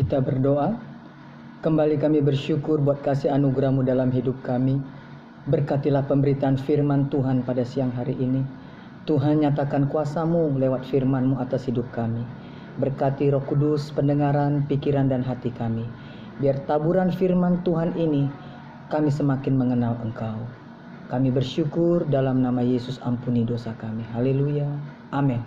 Kita berdoa. Kembali kami bersyukur buat kasih anugerah-Mu dalam hidup kami. Berkatilah pemberitaan firman Tuhan pada siang hari ini. Tuhan, nyatakan kuasa-Mu lewat firman-Mu atas hidup kami. Berkati Roh Kudus pendengaran, pikiran dan hati kami. Biar taburan firman Tuhan ini kami semakin mengenal Engkau. Kami bersyukur dalam nama Yesus, ampuni dosa kami. Haleluya. Amin.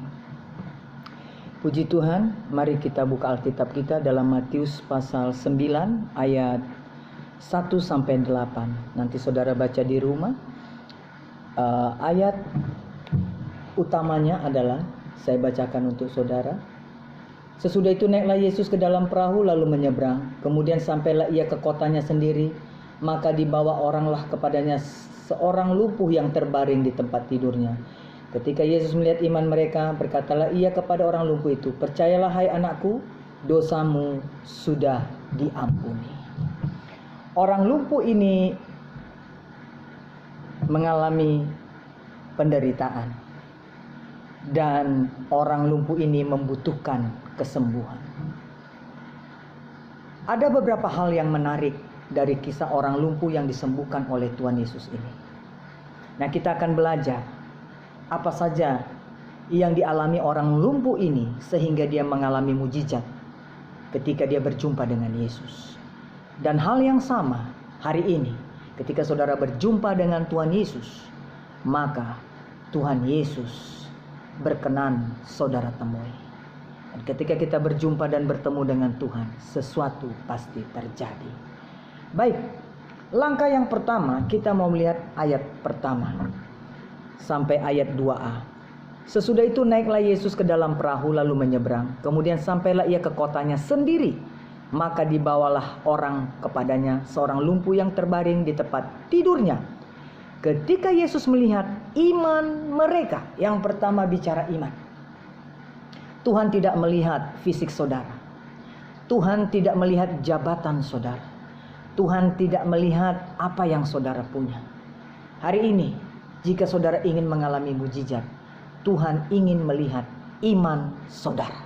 Puji Tuhan, mari kita buka Alkitab kita dalam Matius pasal 9 ayat 1-8. Nanti saudara baca di rumah. Ayat utamanya adalah, saya bacakan untuk saudara. Sesudah itu naiklah Yesus ke dalam perahu lalu menyeberang. Kemudian sampailah ia ke kotanya sendiri. Maka dibawa oranglah kepadanya seorang lumpuh yang terbaring di tempat tidurnya. Ketika Yesus melihat iman mereka, berkatalah ia kepada orang lumpuh itu, "Percayalah hai anakku, dosamu sudah diampuni." Orang lumpuh ini mengalami penderitaan. Dan orang lumpuh ini membutuhkan kesembuhan. Ada beberapa hal yang menarik dari kisah orang lumpuh yang disembuhkan oleh Tuhan Yesus ini. Nah, kita akan belajar apa saja yang dialami orang lumpuh ini sehingga dia mengalami mujizat ketika dia berjumpa dengan Yesus. Dan hal yang sama hari ini ketika saudara berjumpa dengan Tuhan Yesus, maka Tuhan Yesus berkenan saudara temui. Dan ketika kita berjumpa dan bertemu dengan Tuhan, sesuatu pasti terjadi. Baik, langkah yang pertama kita mau melihat ayat pertama sampai ayat 2a. Sesudah itu naiklah Yesus ke dalam perahu lalu menyeberang. Kemudian sampailah ia ke kotanya sendiri. Maka dibawalah orang kepadanya seorang lumpuh yang terbaring di tempat tidurnya. Ketika Yesus melihat iman mereka, yang pertama bicara iman. Tuhan tidak melihat fisik saudara. Tuhan tidak melihat jabatan saudara. Tuhan tidak melihat apa yang saudara punya. Hari ini, jika saudara ingin mengalami mujizat, Tuhan ingin melihat iman saudara.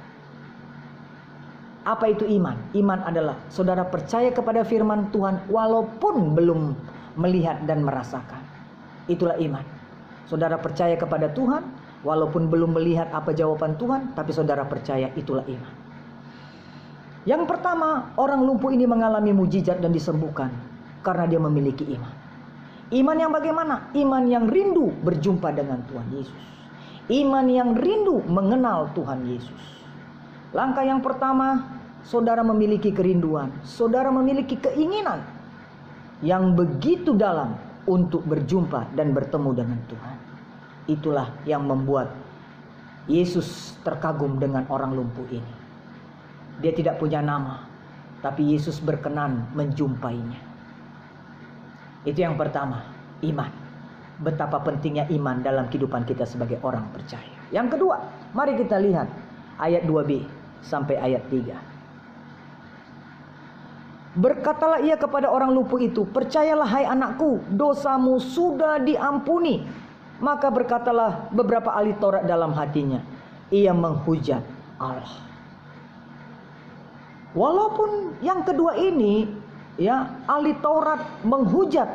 Apa itu iman? Iman adalah saudara percaya kepada firman Tuhan walaupun belum melihat dan merasakan. Itulah iman. Saudara percaya kepada Tuhan walaupun belum melihat apa jawaban Tuhan, tapi saudara percaya, itulah iman. Yang pertama, orang lumpuh ini mengalami mujizat dan disembuhkan karena dia memiliki iman. Iman yang bagaimana? Iman yang rindu berjumpa dengan Tuhan Yesus. Iman yang rindu mengenal Tuhan Yesus. Langkah yang pertama, saudara memiliki kerinduan. Saudara memiliki keinginan yang begitu dalam untuk berjumpa dan bertemu dengan Tuhan. Itulah yang membuat Yesus terkagum dengan orang lumpuh ini. Dia tidak punya nama, tapi Yesus berkenan menjumpainya. Itu yang pertama, iman. Betapa pentingnya iman dalam kehidupan kita sebagai orang percaya. Yang kedua, mari kita lihat ayat 2b sampai ayat 3. Berkatalah ia kepada orang lumpuh itu, "Percayalah hai anakku, dosamu sudah diampuni." Maka berkatalah beberapa ahli Taurat dalam hatinya, ia menghujat Allah. Walaupun yang kedua ini, ya, ahli Taurat menghujat,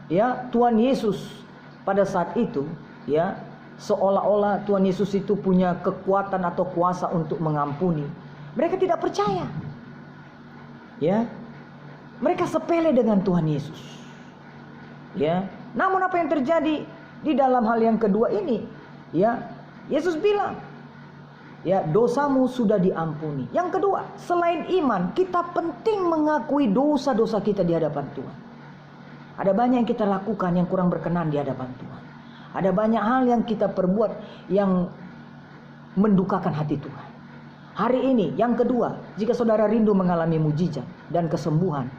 ya, Tuhan Yesus pada saat itu, ya, seolah-olah Tuhan Yesus itu punya kekuatan atau kuasa untuk mengampuni. Mereka tidak percaya. Ya. Mereka sepele dengan Tuhan Yesus. Ya. Namun apa yang terjadi di dalam hal yang kedua ini, ya, Yesus bilang, ya, dosamu sudah diampuni. Yang kedua, selain iman, kita penting mengakui dosa-dosa kita di hadapan Tuhan. Ada banyak yang kita lakukan yang kurang berkenan di hadapan Tuhan. Ada banyak hal yang kita perbuat yang mendukakan hati Tuhan. Hari ini, yang kedua, jika saudara rindu mengalami mujizat dan kesembuhan,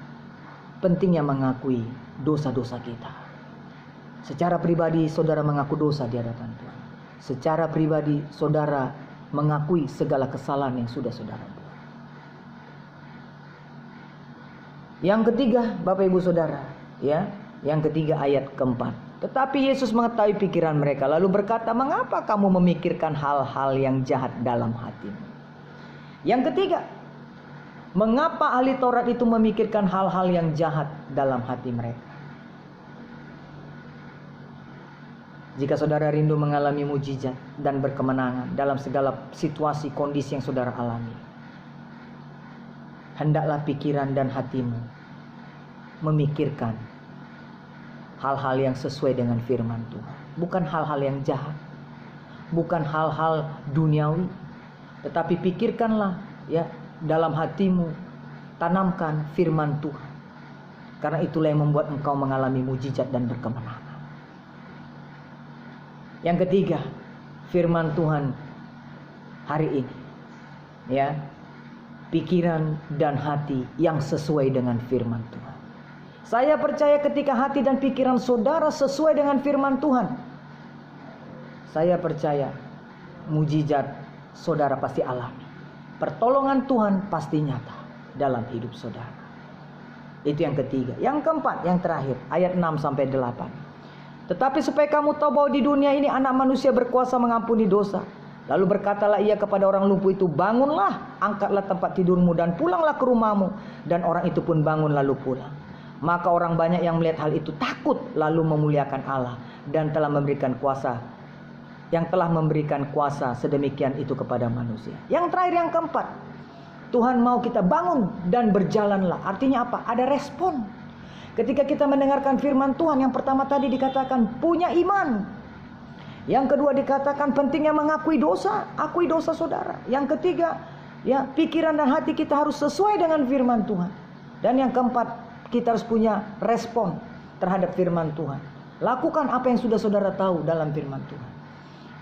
pentingnya mengakui dosa-dosa kita. Secara pribadi, saudara mengaku dosa di hadapan Tuhan. Secara pribadi, saudara mengakui segala kesalahan yang sudah saudara buat. Yang ketiga, Bapak Ibu Saudara, ya, yang ketiga ayat keempat. Tetapi Yesus mengetahui pikiran mereka, lalu berkata, "Mengapa kamu memikirkan hal-hal yang jahat dalam hatimu?" Yang ketiga, Mengapa ahli Taurat itu memikirkan hal-hal yang jahat dalam hati mereka? Jika saudara rindu mengalami mujizat dan berkemenangan dalam segala situasi kondisi yang saudara alami, hendaklah pikiran dan hatimu memikirkan hal-hal yang sesuai dengan firman Tuhan. Bukan hal-hal yang jahat, bukan hal-hal duniawi, tetapi pikirkanlah ya dalam hatimu, tanamkan firman Tuhan. Karena itulah yang membuat engkau mengalami mujizat dan berkemenangan. Yang ketiga, firman Tuhan hari ini, ya, pikiran dan hati yang sesuai dengan firman Tuhan. Saya percaya ketika hati dan pikiran saudara sesuai dengan firman Tuhan, saya percaya mujizat saudara pasti alami. Pertolongan Tuhan pasti nyata dalam hidup saudara. Itu yang ketiga. Yang keempat, yang terakhir, ayat 6-8. Tetapi supaya kamu tahu bahwa di dunia ini anak manusia berkuasa mengampuni dosa. Lalu berkatalah ia kepada orang lumpuh itu, bangunlah, angkatlah tempat tidurmu dan pulanglah ke rumahmu. Dan orang itu pun bangun lalu pulang. Maka orang banyak yang melihat hal itu takut lalu memuliakan Allah. Dan telah memberikan kuasa, yang telah memberikan kuasa sedemikian itu kepada manusia. Yang terakhir, yang keempat, Tuhan mau kita bangun dan berjalanlah. Artinya apa? Ada respon. Ketika kita mendengarkan firman Tuhan, yang pertama tadi dikatakan punya iman. Yang kedua dikatakan pentingnya mengakui dosa, akui dosa saudara. Yang ketiga, ya, pikiran dan hati kita harus sesuai dengan firman Tuhan. Dan yang keempat, kita harus punya respon terhadap firman Tuhan. Lakukan apa yang sudah saudara tahu dalam firman Tuhan.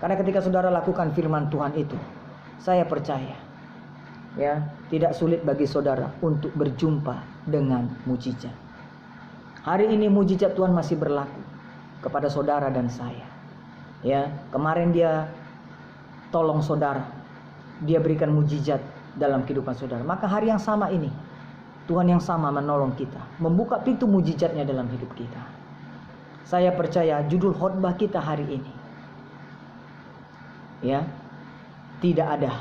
Karena ketika saudara lakukan firman Tuhan itu, saya percaya, ya, tidak sulit bagi saudara untuk berjumpa dengan mujizat. Hari ini mujizat Tuhan masih berlaku kepada saudara dan saya. Ya, kemarin dia tolong saudara, dia berikan mujizat dalam kehidupan saudara. Maka hari yang sama ini, Tuhan yang sama menolong kita, membuka pintu mujizatnya dalam hidup kita. Saya percaya judul khotbah kita hari ini, ya, tidak ada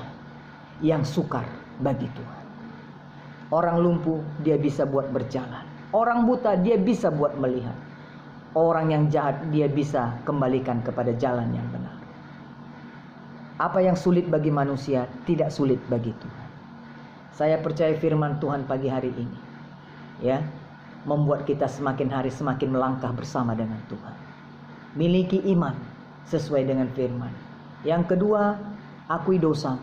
yang sukar bagi Tuhan. Orang lumpuh dia bisa buat berjalan. Orang buta dia bisa buat melihat. Orang yang jahat dia bisa kembalikan kepada jalan yang benar. Apa yang sulit bagi manusia tidak sulit bagi Tuhan. Saya percaya firman Tuhan pagi hari ini, ya, membuat kita semakin hari semakin melangkah bersama dengan Tuhan. Miliki iman sesuai dengan firman. Yang kedua, akui dosa.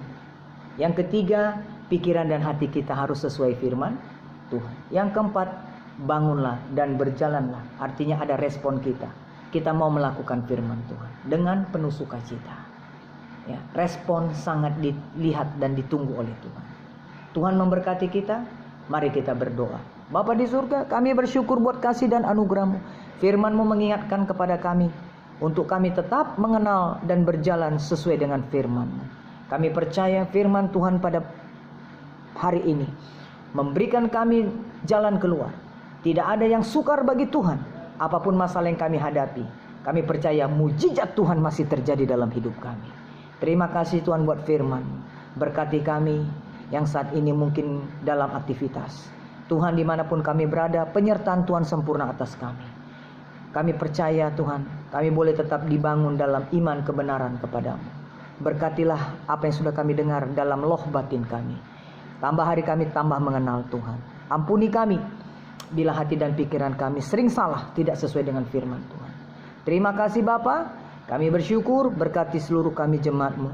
Yang ketiga, pikiran dan hati kita harus sesuai firman Tuhan. Yang keempat, bangunlah dan berjalanlah. Artinya ada respon kita. Kita mau melakukan firman Tuhan dengan penuh sukacita. Ya, respon sangat dilihat dan ditunggu oleh Tuhan. Tuhan memberkati kita. Mari kita berdoa. Bapa di surga, kami bersyukur buat kasih dan anugerah-Mu. Firman-Mu mengingatkan kepada kami untuk kami tetap mengenal dan berjalan sesuai dengan firman-Mu. Kami percaya firman Tuhan pada hari ini memberikan kami jalan keluar. Tidak ada yang sukar bagi Tuhan. Apapun masalah yang kami hadapi, kami percaya mujizat Tuhan masih terjadi dalam hidup kami. Terima kasih Tuhan buat firman. Berkati kami yang saat ini mungkin dalam aktivitas. Tuhan, dimanapun kami berada, penyertaan Tuhan sempurna atas kami. Kami percaya Tuhan, kami boleh tetap dibangun dalam iman kebenaran kepadamu. Berkatilah apa yang sudah kami dengar dalam loh batin kami. Tambah hari kami tambah mengenal Tuhan. Ampuni kami bila hati dan pikiran kami sering salah, tidak sesuai dengan firman Tuhan. Terima kasih Bapa, kami bersyukur. Berkati seluruh kami jemaat-Mu.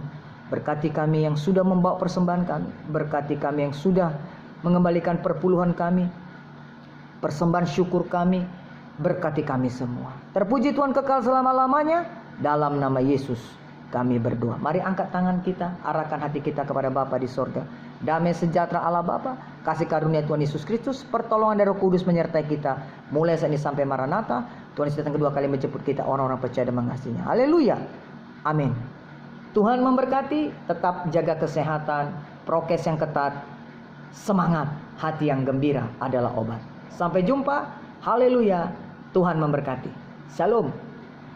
Berkati kami yang sudah membawa persembahan kami. Berkati kami yang sudah mengembalikan perpuluhan kami, persembahan syukur kami. Berkati kami semua. Terpuji Tuhan kekal selama-lamanya. Dalam nama Yesus kami berdoa. Mari angkat tangan kita, arahkan hati kita kepada Bapa di sorga. Damai sejahtera Allah Bapa, kasih karunia Tuhan Yesus Kristus, pertolongan dari Roh Kudus menyertai kita mulai saat ini sampai Maranatha. Tuhan Yesus datang kedua kali menjemput kita, orang-orang percaya dan mengasihinya. Haleluya. Amin. Tuhan memberkati. Tetap jaga kesehatan, prokes yang ketat, semangat, hati yang gembira adalah obat. Sampai jumpa. Haleluya. Tuhan memberkati. Shalom.